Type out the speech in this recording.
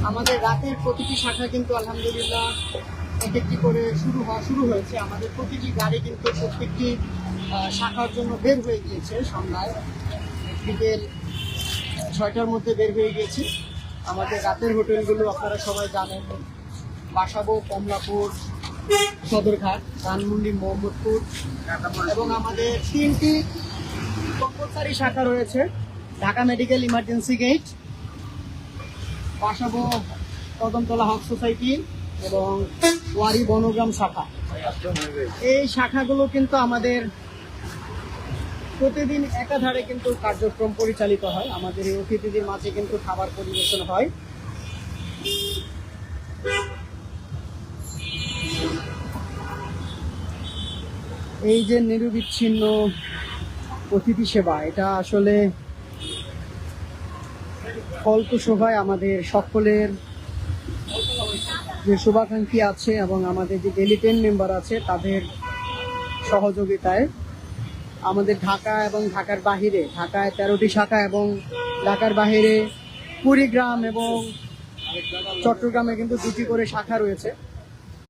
আমাদের রাতের প্রতিটি শাখা কিন্তু আলহামদুলিল্লাহ এক একটি করে শুরু হয়েছে। আমাদের প্রতিটি গাড়ি কিন্তু প্রত্যেকটি শাখার জন্য বের হয়ে গিয়েছে। সন্ধ্যায় বিকেল 6টার মধ্যে বের হয়ে গিয়েছে। আমাদের রাতের হোটেলগুলো আপনারা সবাই জানেন, বাসাবো, কমলাপুর, সদরঘাট, ধানমন্ডি, মোহাম্মদপুর এবং আমাদের 3টি কম্পালসারি শাখা রয়েছে। ঢাকা মেডিকেল ইমার্জেন্সি গেট, বাসাবো কদমতলা হক সোসাইটি এবং ওয়ারি বনগ্রাম শাখা। এই শাখাগুলো কিন্তু আমাদের প্রতিদিন একাধারে কিন্তু কার্যক্রম পরিচালিত হয়। আমাদের এই অতিথিদের মাঝে কিন্তু খাবার পরিবেশন হয়। এই যে নিরবিচ্ছিন্ন অতিথি সেবা, এটা আসলে ফলপ্রসূ হয় আমাদের সকলের যে শুভাকাঙ্ক্ষী আছে এবং আমাদের যে ডেলি 10 মেম্বার আছে তাদের সহযোগিতায়। আমাদের ঢাকা এবং ঢাকার বাহিরে, ঢাকায় 13টি শাখা এবং ঢাকার বাহিরে কুড়িগ্রাম এবং চট্টগ্রামে কিন্তু 2টি করে শাখা রয়েছে।